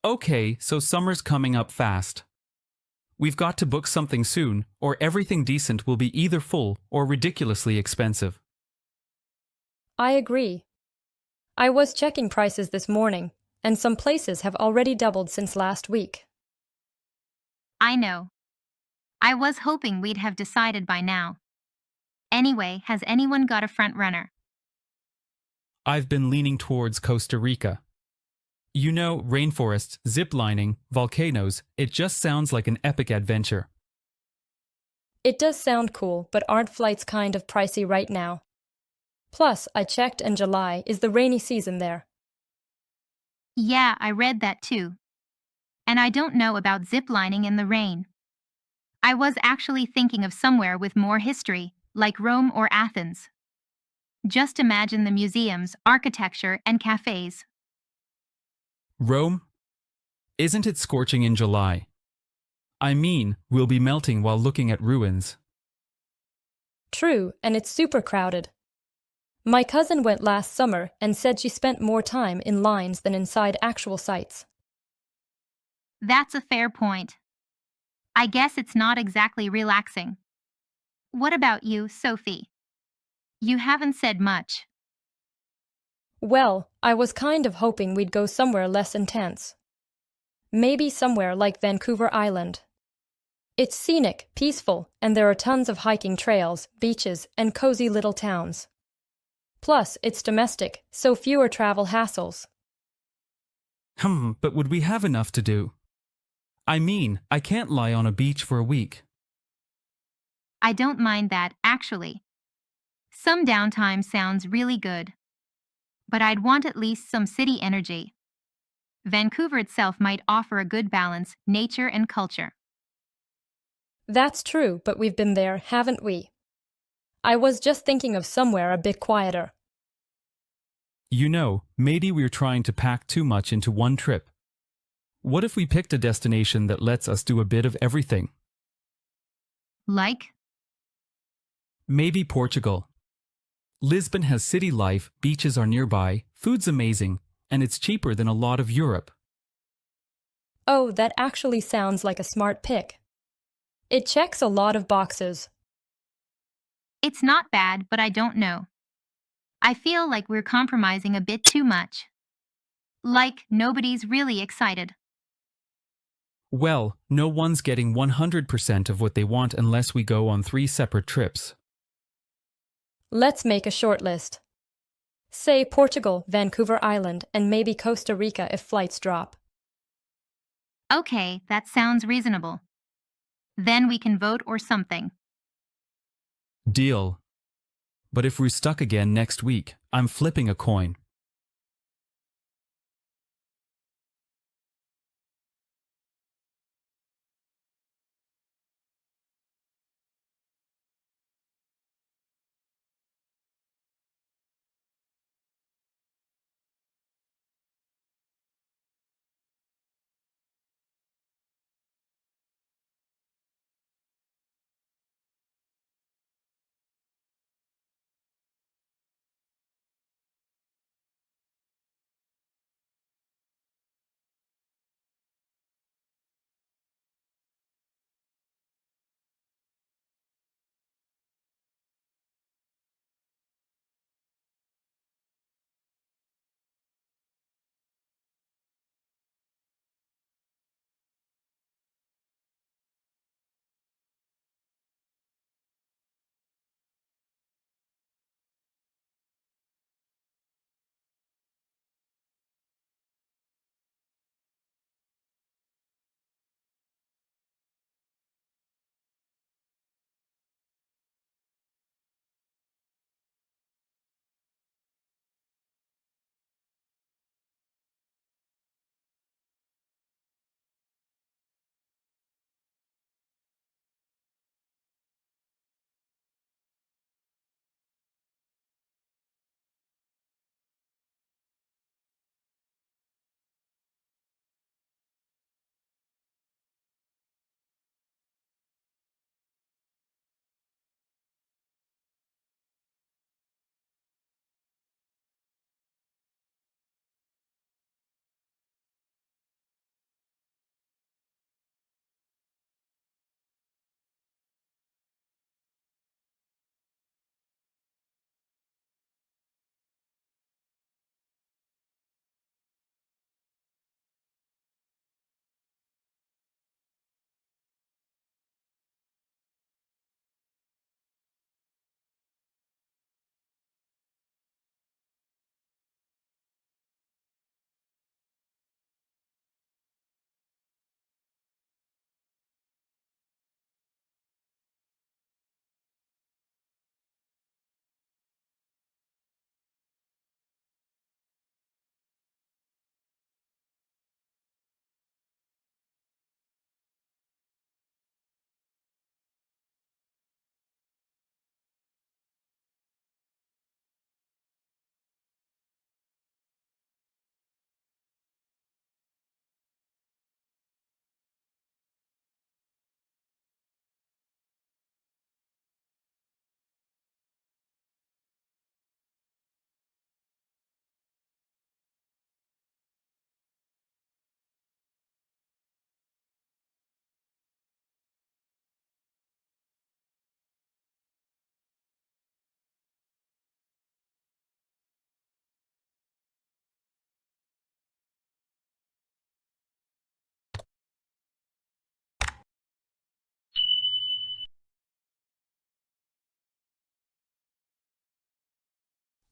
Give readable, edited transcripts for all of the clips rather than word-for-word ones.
Okay, so summer's coming up fast. We've got to book something soon, or everything decent will be either full or ridiculously expensive. I agree. I was checking prices this morning, and some places have already doubled since last week. I know. I was hoping we'd have decided by now. Anyway, has anyone got a front runner? I've been leaning towards Costa Rica. You know, rainforests, ziplining, volcanoes, it just sounds like an epic adventure. It does sound cool, but aren't flights kind of pricey right now? Plus, I checked and July is the rainy season there. Yeah, I read that too. And I don't know about ziplining in the rain. I was actually thinking of somewhere with more history, like Rome or Athens. Just imagine the museums, architecture, and cafes. Rome? Isn't it scorching in July? I mean, we'll be melting while looking at ruins. True, and it's super crowded. My cousin went last summer and said she spent more time in lines than inside actual sites. That's a fair point. I guess it's not exactly relaxing. What about you, Sophie? You haven't said much. Well, I was kind of hoping we'd go somewhere less intense. Maybe somewhere like Vancouver Island. It's scenic, peaceful, and there are tons of hiking trails, beaches, and cozy little towns. Plus, it's domestic, so fewer travel hassles. But would we have enough to do? I mean, I can't lie on a beach for a week. I don't mind that, actually. Some downtime sounds really good. But I'd want at least some city energy. Vancouver itself might offer a good balance, nature and culture. That's true, but we've been there, haven't we? I was just thinking of somewhere a bit quieter. You know, maybe we're trying to pack too much into one trip. What if we picked a destination that lets us do a bit of everything? Like? Maybe Portugal. Lisbon has city life, beaches are nearby, food's amazing, and it's cheaper than a lot of Europe. Oh, that actually sounds like a smart pick. It checks a lot of boxes. It's not bad, but I don't know. I feel like we're compromising a bit too much. Like nobody's really excited. Well, no one's getting 100% of what they want unless we go on 3 separate trips. Let's make a short list. Say Portugal, Vancouver Island, and maybe Costa Rica if flights drop. Okay, that sounds reasonable. Then we can vote or something. Deal. But if we're stuck again next week, I'm flipping a coin.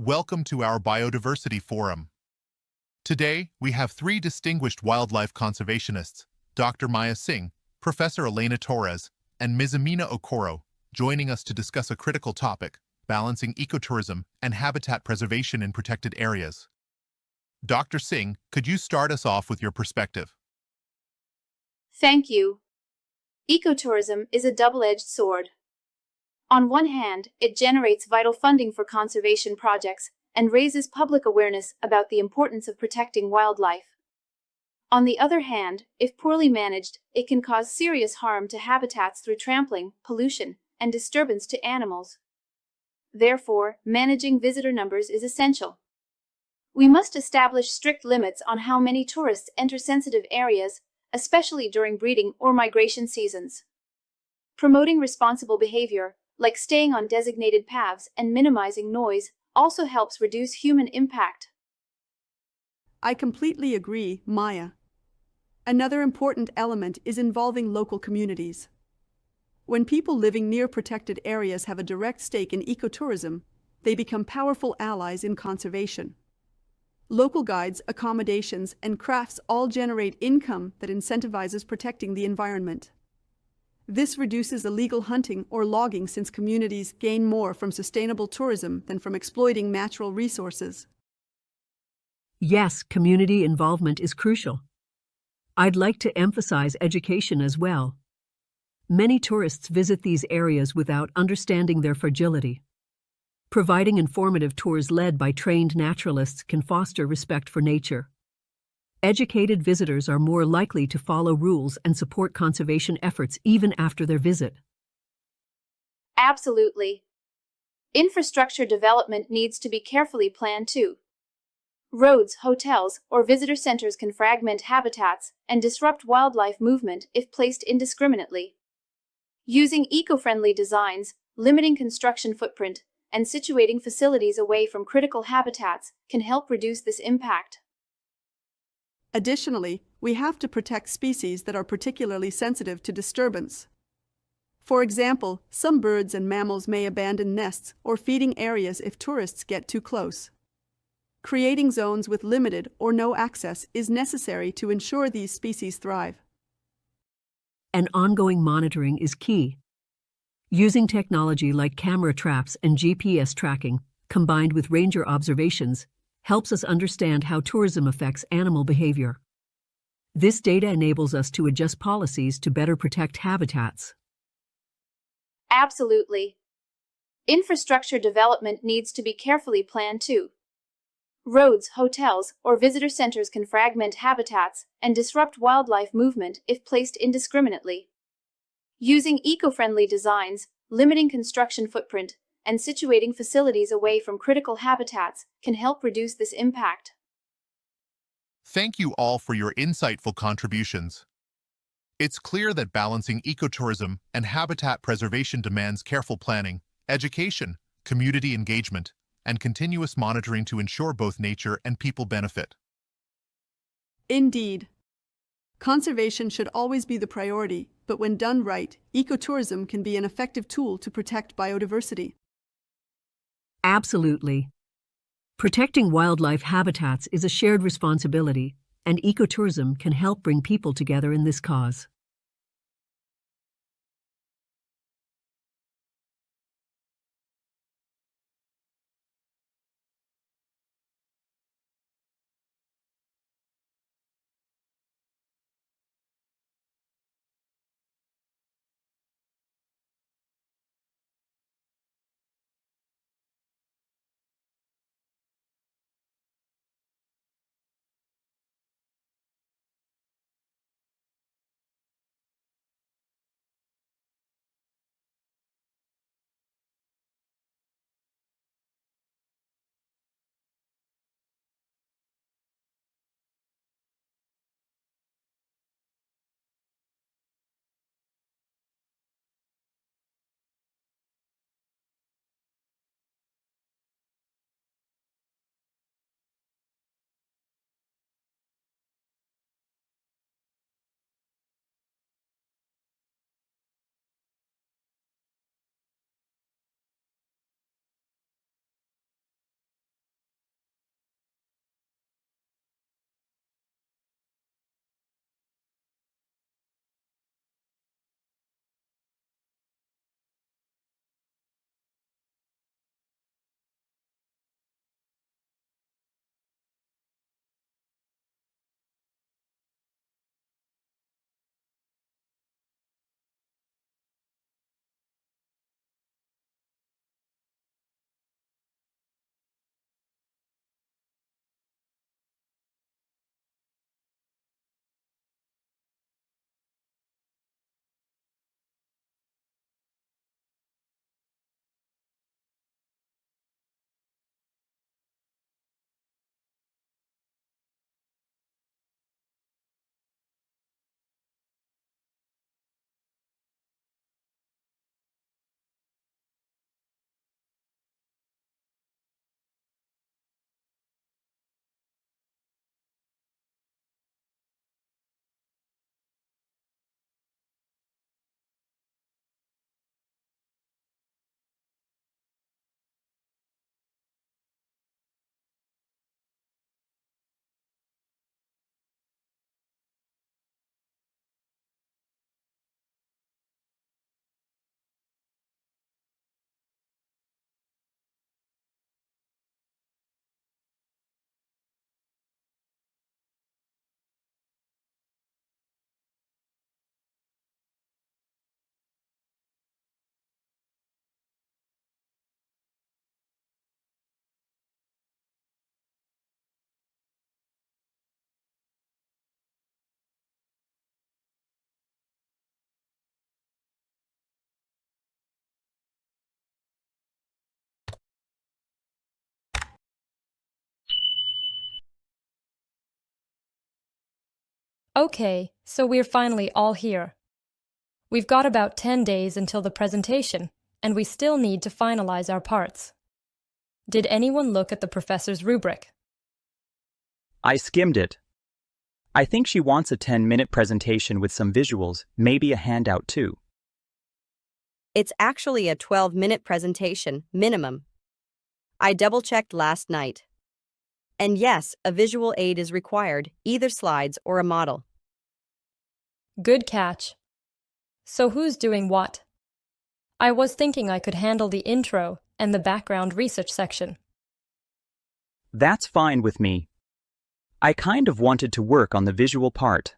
Welcome to our Biodiversity Forum. Today, we have three distinguished wildlife conservationists, Dr. Maya Singh, Professor Elena Torres, and Ms. Amina Okoro, joining us to discuss a critical topic, balancing ecotourism and habitat preservation in protected areas. Dr. Singh, could you start us off with your perspective? Thank you. Ecotourism is a double-edged sword. On one hand, it generates vital funding for conservation projects and raises public awareness about the importance of protecting wildlife. On the other hand, if poorly managed, it can cause serious harm to habitats through trampling, pollution, and disturbance to animals. Therefore, managing visitor numbers is essential. We must establish strict limits on how many tourists enter sensitive areas, especially during breeding or migration seasons. Promoting responsible behavior, like staying on designated paths and minimizing noise, also helps reduce human impact. I completely agree, Maya. Another important element is involving local communities. When people living near protected areas have a direct stake in ecotourism, they become powerful allies in conservation. Local guides, accommodations, and crafts all generate income that incentivizes protecting the environment. This reduces illegal hunting or logging since communities gain more from sustainable tourism than from exploiting natural resources. Yes, community involvement is crucial. I'd like to emphasize education as well. Many tourists visit these areas without understanding their fragility. Providing informative tours led by trained naturalists can foster respect for nature. Educated visitors are more likely to follow rules and support conservation efforts even after their visit. Absolutely. Infrastructure development needs to be carefully planned too. Roads, hotels, or visitor centers can fragment habitats and disrupt wildlife movement if placed indiscriminately. Using eco-friendly designs, limiting construction footprint, and situating facilities away from critical habitats can help reduce this impact. Additionally, we have to protect species that are particularly sensitive to disturbance. For example, some birds and mammals may abandon nests or feeding areas if tourists get too close. Creating zones with limited or no access is necessary to ensure these species thrive. And ongoing monitoring is key. Using technology like camera traps and GPS tracking, combined with ranger observations, helps us understand how tourism affects animal behavior. This data enables us to adjust policies to better protect habitats. Absolutely. Infrastructure development needs to be carefully planned too. Roads, hotels, or visitor centers can fragment habitats and disrupt wildlife movement if placed indiscriminately. Using eco-friendly designs, limiting construction footprint, and situating facilities away from critical habitats can help reduce this impact. Thank you all for your insightful contributions. It's clear that balancing ecotourism and habitat preservation demands careful planning, education, community engagement, and continuous monitoring to ensure both nature and people benefit. Indeed. Conservation should always be the priority, but when done right, ecotourism can be an effective tool to protect biodiversity. Absolutely. Protecting wildlife habitats is a shared responsibility, and ecotourism can help bring people together in this cause. Okay, so we're finally all here. We've got about 10 days until the presentation, and we still need to finalize our parts. Did anyone look at the professor's rubric? I skimmed it. I think she wants a 10-minute presentation with some visuals, maybe a handout too. It's actually a 12-minute presentation, minimum. I double-checked last night. And yes, a visual aid is required, either slides or a model. Good catch. So who's doing what? I was thinking I could handle the intro and the background research section. That's fine with me. I kind of wanted to work on the visual part.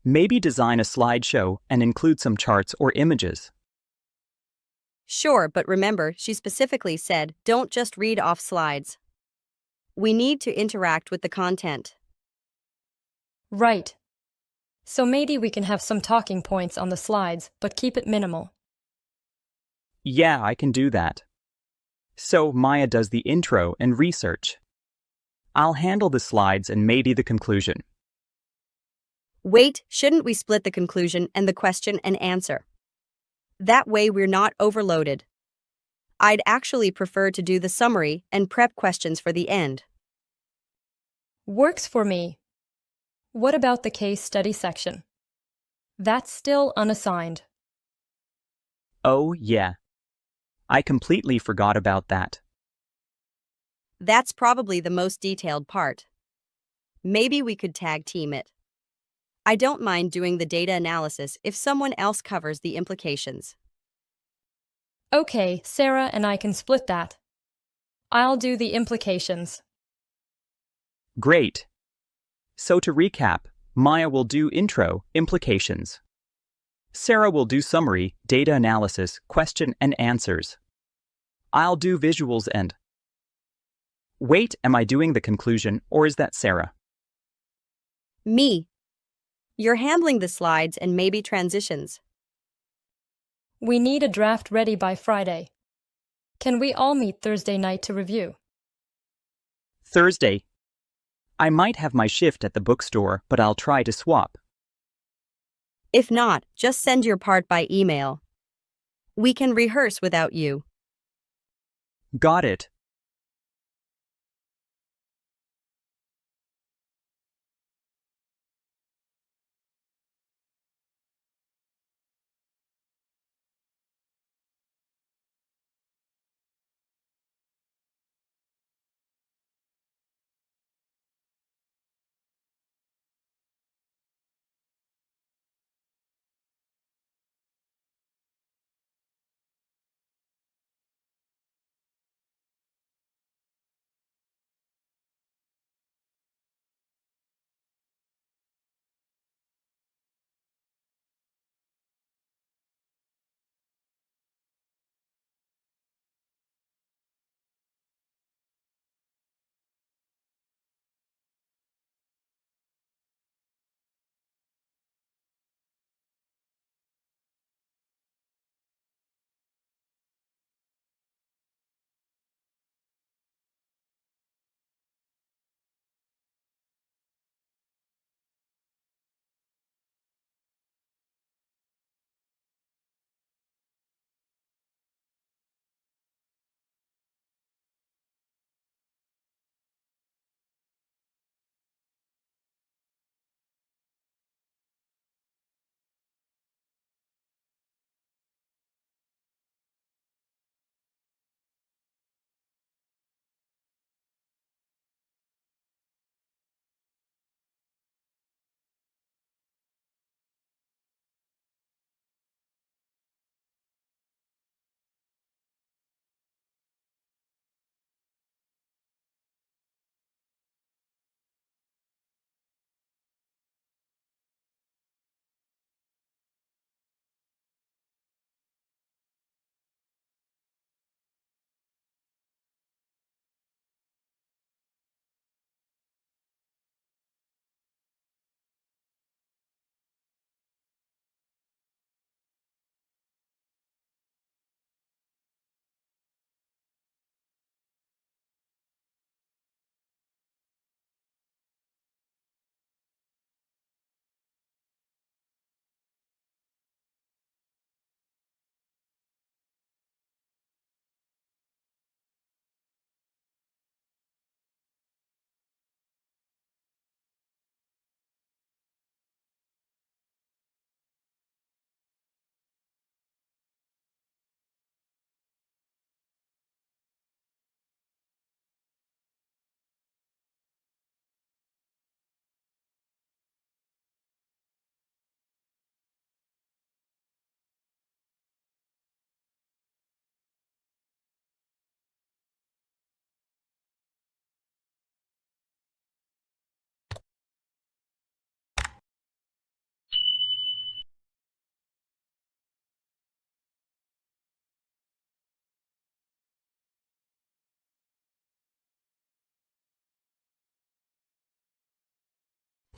Maybe design a slideshow and include some charts or images. Sure, but remember, she specifically said, don't just read off slides. We need to interact with the content. Right. So maybe we can have some talking points on the slides, but keep it minimal. Yeah, I can do that. So Maya does the intro and research. I'll handle the slides and maybe the conclusion. Wait, shouldn't we split the conclusion and the question and answer? That way we're not overloaded. I'd actually prefer to do the summary and prep questions for the end. Works for me. What about the case study section? That's still unassigned. Oh, yeah. I completely forgot about that. That's probably the most detailed part. Maybe we could tag team it. I don't mind doing the data analysis if someone else covers the implications. Okay, Sarah and I can split that. I'll do the implications. Great. So to recap, Maya will do intro, implications. Sarah will do summary, data analysis, question and answers. I'll do visuals and... Wait, am I doing the conclusion or is that Sarah? Me. You're handling the slides and maybe transitions. We need a draft ready by Friday. Can we all meet Thursday night to review? Thursday. I might have my shift at the bookstore, but I'll try to swap. If not, just send your part by email. We can rehearse without you. Got it.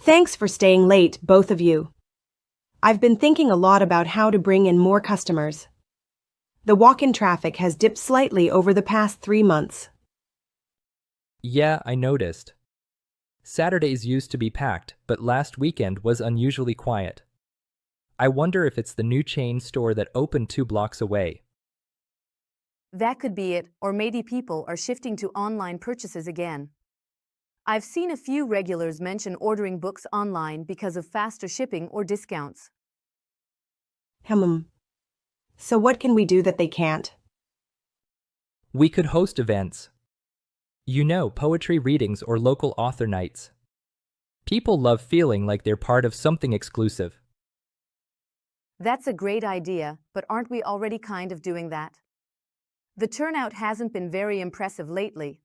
Thanks for staying late, both of you. I've been thinking a lot about how to bring in more customers. The walk-in traffic has dipped slightly over the past 3 months. Yeah, I noticed. Saturdays used to be packed, but last weekend was unusually quiet. I wonder if it's the new chain store that opened 2 blocks away. That could be it, or maybe people are shifting to online purchases again. I've seen a few regulars mention ordering books online because of faster shipping or discounts. So what can we do that they can't? We could host events. You know, poetry readings or local author nights. People love feeling like they're part of something exclusive. That's a great idea, but aren't we already kind of doing that? The turnout hasn't been very impressive lately.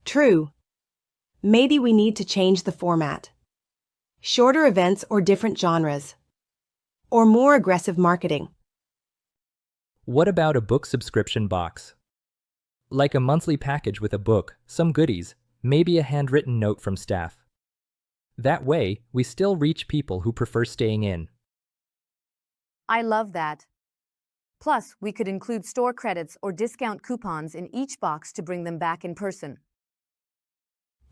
True. Maybe we need to change the format. Shorter events or different genres. Or more aggressive marketing. What about a book subscription box? Like a monthly package with a book, some goodies, maybe a handwritten note from staff. That way, we still reach people who prefer staying in. I love that. Plus, we could include store credits or discount coupons in each box to bring them back in person.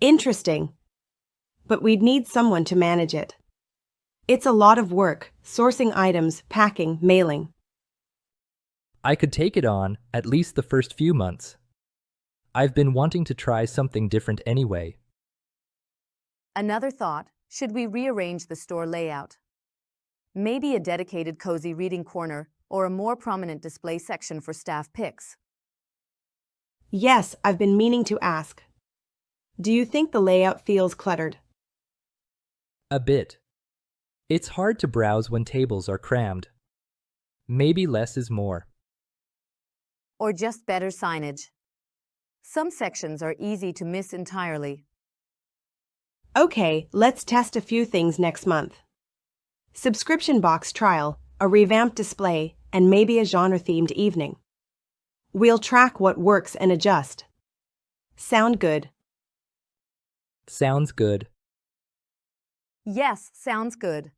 Interesting. But we'd need someone to manage it. It's a lot of work, sourcing items, packing, mailing. I could take it on, at least the first few months. I've been wanting to try something different anyway. Another thought, should we rearrange the store layout? Maybe a dedicated cozy reading corner or a more prominent display section for staff picks. Yes, I've been meaning to ask. Do you think the layout feels cluttered? A bit. It's hard to browse when tables are crammed. Maybe less is more. Or just better signage. Some sections are easy to miss entirely. Okay, let's test a few things next month. Subscription box trial, a revamped display, and maybe a genre-themed evening. We'll track what works and adjust. Sound good? Sounds good. Yes, sounds good.